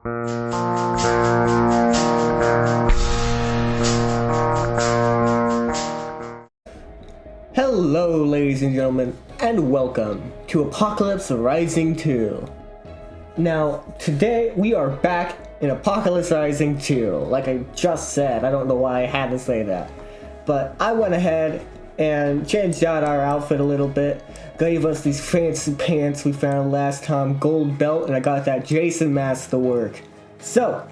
Hello, ladies and gentlemen, and welcome to Apocalypse Rising 2. Now, today we are back in Apocalypse Rising 2. Like I just said, I don't know why I had to say that. But I went ahead and changed out our outfit a little bit. Gave us these fancy pants we found last time, gold belt, and I got that Jason mask to work. So,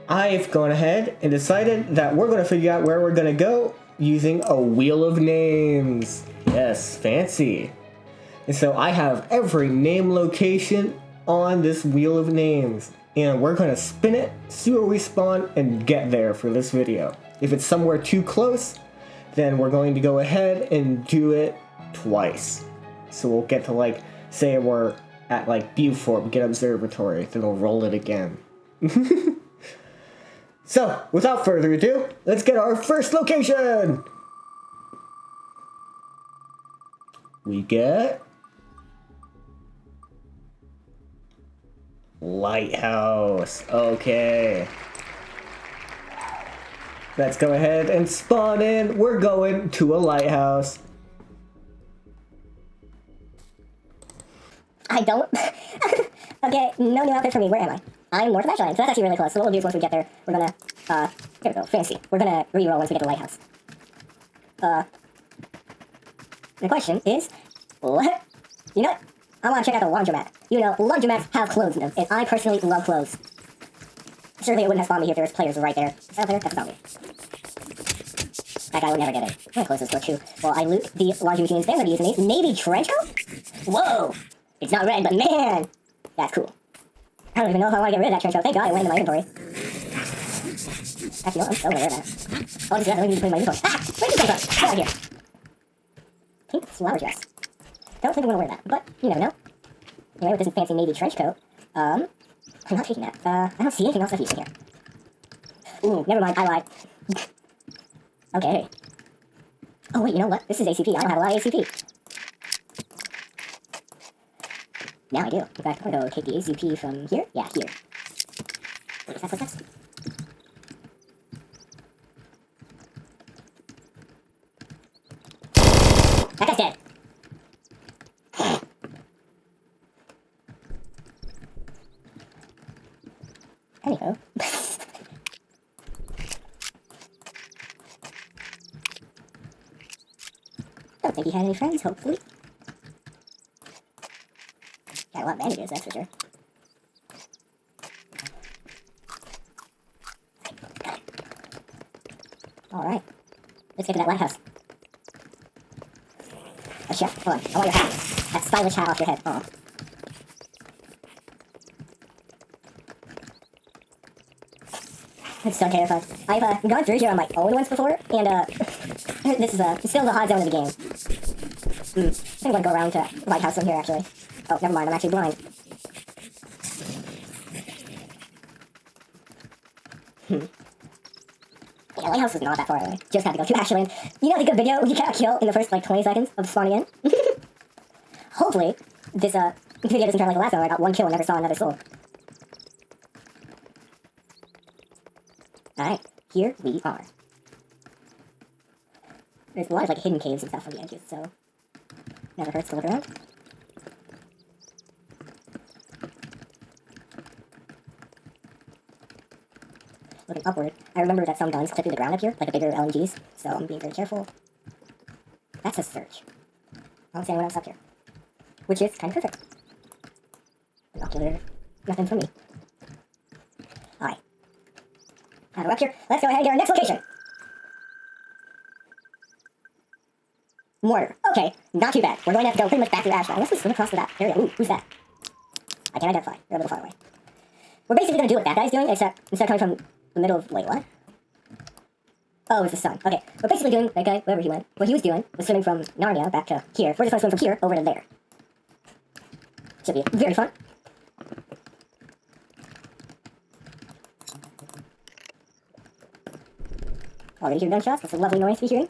I've gone ahead and decided that we're going to figure out where we're going to go using a wheel of names. Yes, fancy. And so I have every name location on this wheel of names. And we're going to spin it, see where we spawn, and get there for this video. If it's somewhere too close, then we're going to go ahead and do it twice. So we'll get to, like, say we're at, like, Beaufort, get Observatory, then we'll roll it again. So, without further ado, let's get our first location! We get... Lighthouse. Okay. Let's go ahead and spawn in. We're going to a lighthouse. I don't. Okay, no new outfit for me. Where am I? I'm north of Ashline, so that's actually really close. So what we'll do is once we get there, we're gonna, here we go, fancy. We're gonna re-roll once we get to the lighthouse. The question is, what? You know what? I wanna check out the laundromat. You know, laundromats have clothes in them, and I personally love clothes. Surely it wouldn't have spawned me here if there was players right there. Is that there? That's a zombie. That guy would never get in. I'm gonna close this door too. Well, I loot the laundry machines. They're gonna be using these. Navy trench coat? Whoa! It's not red, but man! That's cool. I don't even know if I want to get rid of that trench coat. Thank God it went into my inventory. Actually, no, I'm still gonna wear that. Oh, this is that. Let me just put it in my inventory. Ah! Where'd this come from? Get out of here. Pink flower dress. Don't think I want to wear that, but you never know. Anyway, with this fancy navy trench coat, I'm not taking that. I don't see anything else I've used in here. Ooh, never mind, I lied. Okay. Oh wait, you know what? This is ACP. I don't have a lot of ACP. Now I do. In fact, I'm gonna go take the ACP from here. Yeah, here. Wait, is that footsteps? That guy's dead. Anywho. Don't think he had any friends, hopefully. Got a lot of bandages, that's for sure. Alright. Let's get to that lighthouse. Oh shit, hold on. I want your hat. That stylish hat off your head. Aw. I'm so terrified. I've gone through here on my own once before, and this is still the hot zone of the game. I'm gonna go around to the lighthouse from here, actually. Oh, never mind, I'm actually blind. Yeah, lighthouse is not that far away. Just have to go to Ashland. You know the good video you can't kill in the first, like, 20 seconds of spawning in? Hopefully, this video doesn't turn like the last one where I got one kill and never saw another soul. Alright, here we are. There's a lot of, like, hidden caves and stuff on the edges, so never hurts to look around. Looking upward, I remember that some guns clip through the ground up here, like the bigger LMGs, so I'm being very careful. That's a search. I don't see anyone else up here. Which is kind of perfect. Binocular, nothing for me. Alright. Now we're up here, let's go ahead and get our next location! Mortar. Okay, not too bad. We're going to have to go pretty much back through Ashland. Unless we swim across to that area. Ooh, who's that? I can't identify. They're a little far away. We're basically going to do what that guy's doing, except instead of coming from the middle of... Wait, what? Oh, it's the sun. Okay, we're basically doing, that guy, wherever he went, what he was doing was swimming from Narnia back to here. We're just going to swim from here over to there. Should be very fun. Already hear gunshots. That's a lovely noise to be hearing.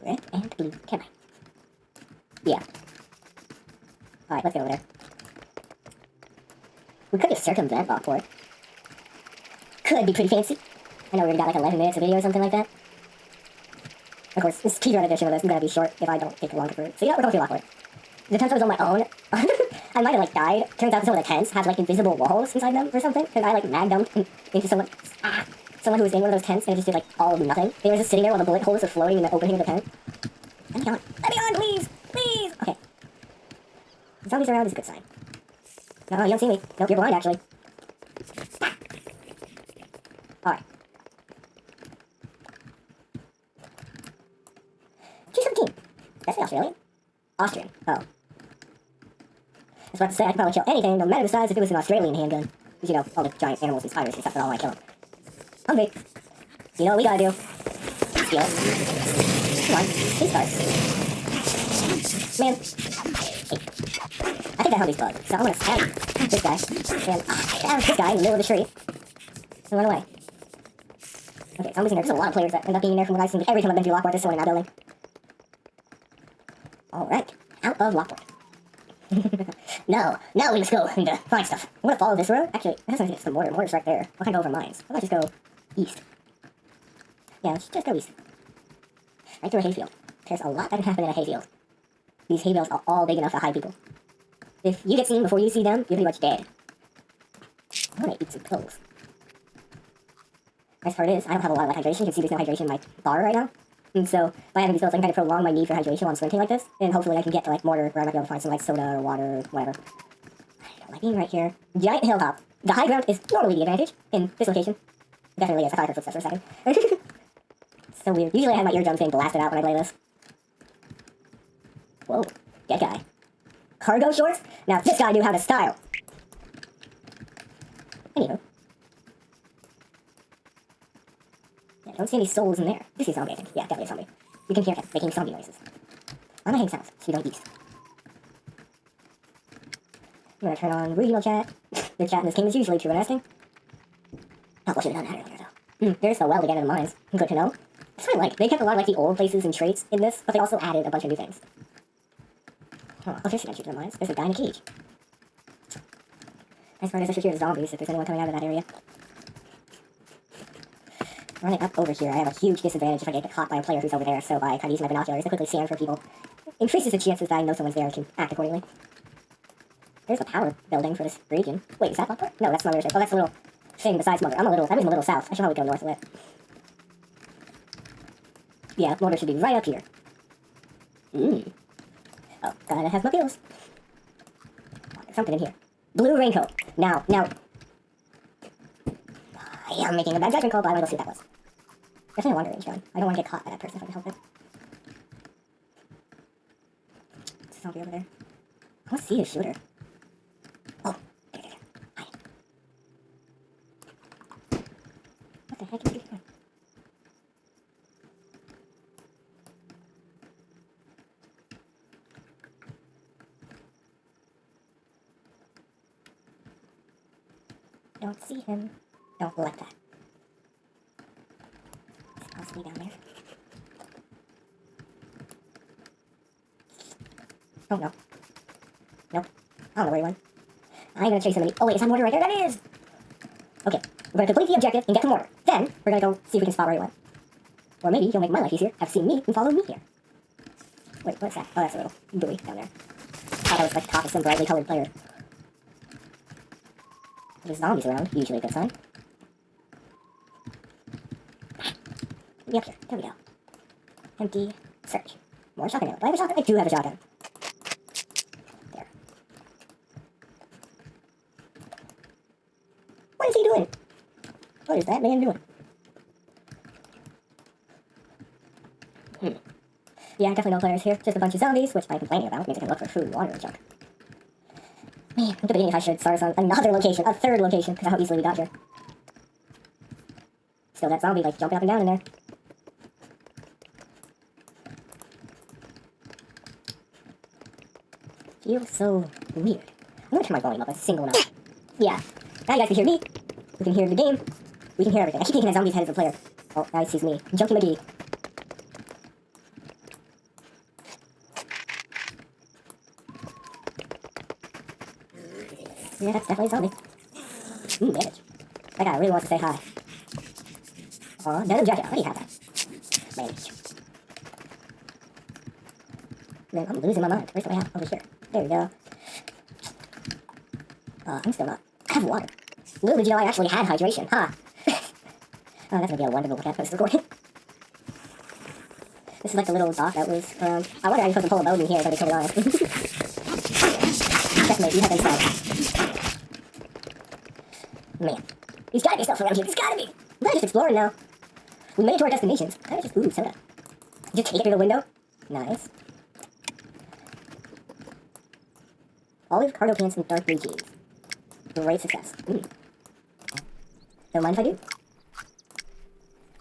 Red and blue. Can I? Yeah. Alright, let's get over there. We could just circumvent Lockport. Could be pretty fancy. I know we already got like 11 minutes of video or something like that. Of course, this speedrun edition of this is gonna be short if I don't take longer for it. So yeah, we're going through Lockport. The tents I was on my own. I might have like died. Turns out some of the tents have like invisible walls inside them or something. Because I like mag dumped into someone who was in one of those tents and it just did like all of nothing. They were just sitting there while the bullet holes were floating in the opening of the tent. Let me on! Let me on, please! Please! Okay. Zombies around is a good sign. No, you don't see me. Nope, you're blind actually. Alright. G17. That's the Australian? Austrian. Oh. I was about to say I could probably kill anything, no matter the size, if it was an Australian handgun. Because, you know, all the giant animals and spiders and stuff that all want to kill them. Hungry. You know what we gotta do? Steal it. Come on. Please start. Man. Hey. I think that helped these bugs, so I'm gonna stab this guy. And stab this guy in the middle of the street. And run away. Okay, zombies in there. There's a lot of players that end up being in there from what I've seen. Every time I've been through Lockport, there's someone in that building. Alright. Out of Lockport. No, we must go and find stuff. I'm gonna follow this road. Actually, that's not some mortar. Mortar's right there. I'll kind of go over mines. How about just go east? Yeah, let's just go east. Right through a hayfield. There's a lot that can happen in a hayfield. These hay bales are all big enough to hide people. If you get seen before you see them, you're pretty much dead. I wanna eat some pills. Nice part is, I don't have a lot of hydration. You can see there's no hydration in my bar right now. And so, by having these pills, I can kind of prolong my need for hydration while I'm sprinting like this. And hopefully I can get to like mortar where I might be able to find some like soda or water or whatever. I don't like being right here. Giant hill hop. The high ground is normally the advantage in this location. It definitely is. I thought I heard footsteps for a second. So weird. Usually I have my eardrums being blasted out when I play this. Whoa. Dead guy. Cargo shorts? Now this guy knew how to style. Anywho. Yeah, don't see any souls in there. This is zombie, I think. Yeah, definitely a zombie. You can hear him making zombie noises. I'm gonna hang sounds, so we don't east. I'm gonna turn on regional chat. The chat in this game is usually true and resting. Oh, what should have done that earlier, though? There's the well again in the mines. Good to know. That's what I like. They kept a lot of like the old places and traits in this, but they also added a bunch of new things. Oh, there's some entry to the mines. There's a guy in a cage. Nice part is I should hear the zombies if there's anyone coming out of that area. Running up over here, I have a huge disadvantage if I get caught by a player who's over there, so by kind of using my binoculars to quickly scan for people, increases the chances that I know someone's there and can act accordingly. There's a power building for this region. Wait, is that Lockport? No, that's Mother. Oh, that's a little thing besides Mother. I live a little south. I should probably go north of it. Yeah, Mother should be right up here. Oh, gotta have my pills. Oh, there's something in here. Blue raincoat. Now. I am making a bad judgment call, but I want to go see what that was. Definitely a longer range gun. I don't want to get caught by that person if I can help it. There's a zombie over there. I want to see a shooter. Oh, there. Hi. What the heck is he doing? Don't see him. Don't let that. He's possibly down there. Oh no. Nope. I don't know where he went. I'm gonna chase somebody. Oh wait, is that mortar right there? That is! Okay, we're gonna complete the objective and get to mortar. Then, we're gonna go see if we can spot where he went. Or maybe he'll make my life easier, have seen me, and follow me here. Wait, what's that? Oh, that's a little buoy down there. I thought that was like the top of some brightly colored player. There's zombies around, usually a good sign. Be up here. There we go. Empty. Search. More shotgun ammo. Do I have a shotgun? I do have a shotgun. There. What is he doing? What is that man doing? Yeah, definitely no players here. Just a bunch of zombies, which I'm complaining about. Means I can look for food, water, and junk. Man, I'm debating if I should start us on another location, a third location, because of how easily we got here. Still that zombie, like, jumping up and down in there. Feels so weird. I'm gonna turn my volume up a single notch. Yeah. Now you guys can hear me. We can hear the game. We can hear everything. I keep thinking that zombie's head is a player. Oh, now he sees me. Junkie McGee. Yeah, that's definitely a zombie. Damage. That guy really wants to say hi. Aw, denim jacket. Why do you have that? Manage. Man, I'm losing my mind. Where's the way out? Over here. There we go. I'm still not. I have water. Little did you know I actually had hydration, huh? Oh, that's gonna be a wonderful look at post-recording. This is like the little dock that was around. I wonder how you put the pull a boat in here, to be totally honest. Checkmate, you have been said. Man. There's gotta be stuff around here. There's gotta be. I'm not just exploring now. We made it to our destinations. I just, ooh, soda. Just take it through the window. Nice. Olive cargo pants and dark blue jeans. Great success. Don't mind if I do.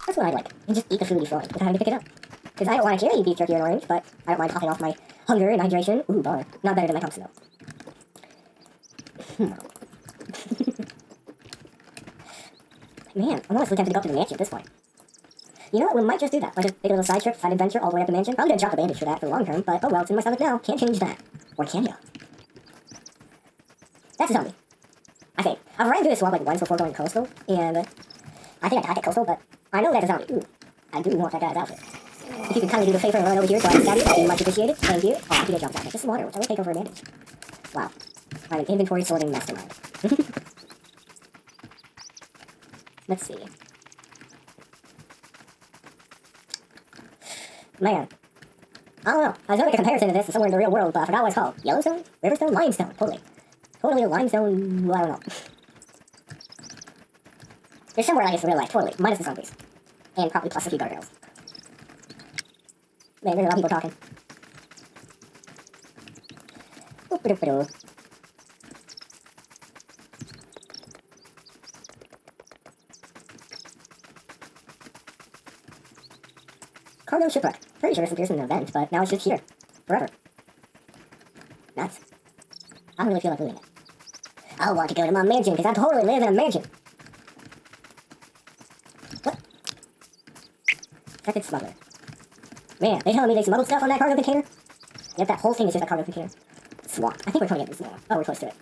That's what I like. You just eat the food you find without having to pick it up. Because I don't want to carry beef jerky or orange, but I don't mind topping off my hunger and hydration. Ooh, bar. Not better than my Thompson, though. Man, I'm honestly tempted to go up to the mansion at this point. You know what? We might just do that. Like a big little side trip, side adventure, all the way up the mansion. Probably gonna drop the bandage for that for the long term, but oh well, it's in my stomach now. Can't change that. Or can ya? That's a zombie. I think. I've ran through this swamp like once before going coastal, and I think I died at coastal, but I know that's a zombie. Ooh, I do want that guy's outfit. If you can kindly do the favor and run over here so I can stab you, that'd be much appreciated. Thank you. Oh, he did drop that. This is water, which I will take over a bandage. Wow. I'm an inventory sorting mastermind. Let's see. Man. I don't know. I was gonna make a comparison to this to somewhere in the real world, but I forgot what it's called. Yellowstone? Riverstone? Limestone. Totally. Totally limestone. Well, I don't know. There's somewhere like it's real life. Totally. Minus the zombies. And probably plus a few guardrails. Man, there's a lot of people talking. Oop-a-doop-a-doo. Cargo shipwreck. Pretty sure this appears in an event, but now it's just here. Forever. Nuts. I don't really feel like doing it. I want to go to my mansion, because I totally live in a mansion. What? Second smuggler. Man, they telling me they smuggled stuff on that cargo container? Yep, that whole thing is just a cargo container. Swamp. I think we're coming into this now. Oh, we're close to it.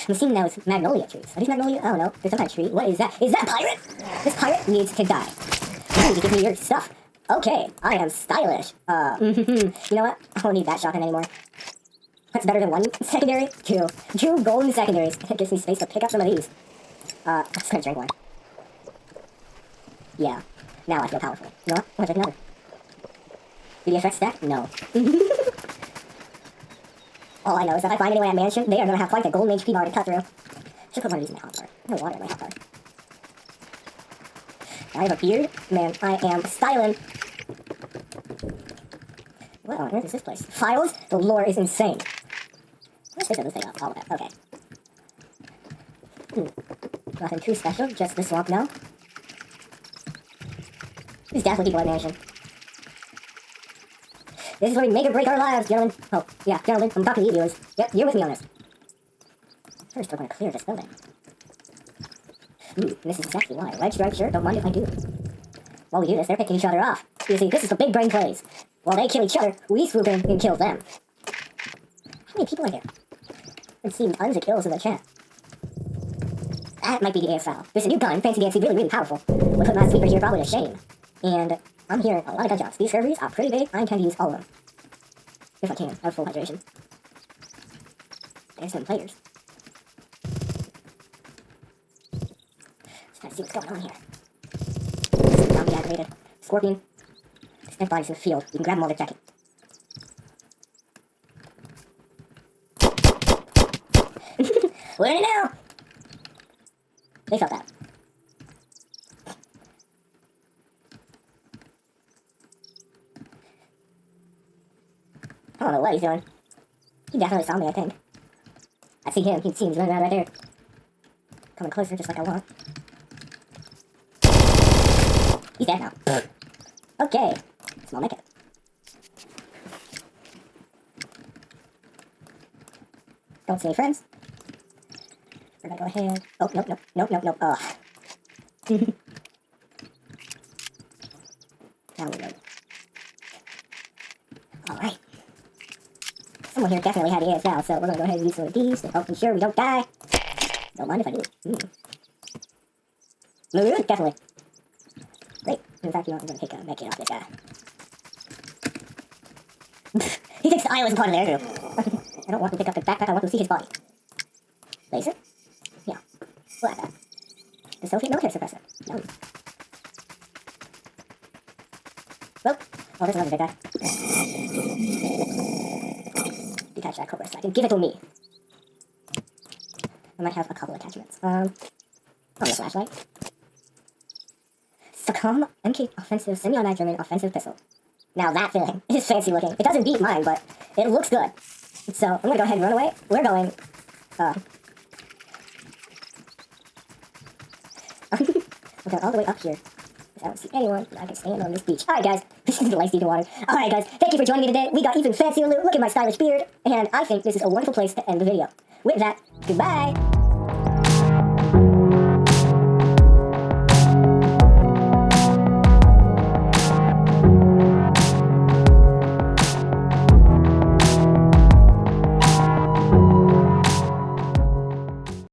I'm seeing now it's magnolia trees. Are these magnolia? I don't know. There's some kind of tree. What is that? Is that a pirate? This pirate needs to die. You need to give me your stuff. Okay, I am stylish. You know what? I don't need that shotgun anymore. That's better than one secondary? Two golden secondaries. It gives me space to pick up some of these. I'm just gonna drink one. Yeah. Now I feel powerful. You know what? I'm gonna drink another. Do the effects stack? No. All I know is that if I find anyone at mansion, they are gonna have quite a golden HP bar to cut through. Should put one of these in my hotbar. No water in my hotbar. I have a beard. Man, I am styling. What on earth is this place? Files? The lore is insane. Let's pick this thing up. All of it. Okay. Nothing too special. Just the swamp now. There's definitely people at mansion. This is where we make or break our lives, gentlemen. Oh, yeah, gentlemen. I'm talking to you viewers. Yep, you're with me on this. First, we're going to clear this building. This is exactly why. Red striped shirt, don't mind if I do. While we do this, they're picking each other off. You see, this is the big brain plays. While they kill each other, we swoop in and kill them. How many people are there? I've seen tons of kills in the chat. That might be the AS foul. There's a new gun, fancy dancy, really, really powerful. We'll put my sweepers here probably to shame. And I'm hearing a lot of gunshots. These servers are pretty big. I intend to use all of them. If I can, I have full hydration. There's some players. Just trying to see what's going on here. Zombie activated. Scorpion. Step bodies in the field. You can grab them all their jacket. We're in it now! They felt that. I don't know what he's doing. He definitely saw me, I think. I see him. He's running around right there. Coming closer, just like I want. He's dead now. Okay. Small make it. Don't see any friends. We're gonna go ahead. Oh, nope. Ugh. Now we go. Alright. Someone here definitely had ES now, so we're gonna go ahead and use some of these to help ensure we don't die. Don't mind if I do. Definitely. Great. In fact, you know, I'm gonna take a med kit off this guy. He thinks the eye wasn't part of there, too. I don't want to pick up the backpack, I want to see his body. Laser? Yeah. We'll have that. Dissociate military suppressor. No. Well, oh, there's another big guy. Detach that cobra strike and give it to me. I might have a couple attachments. Oh, the flashlight. Succom MK offensive semi-automatic German offensive pistol. Now that thing is fancy looking. It doesn't beat mine, but it looks good. So I'm gonna go ahead and run away. We're going. We'll go all the way up here. I don't see anyone. I can stand on this beach. Alright guys, this is the life deep water. Alright guys, thank you for joining me today. We got even fancier loot. Look at my stylish beard. And I think this is a wonderful place to end the video. With that, goodbye.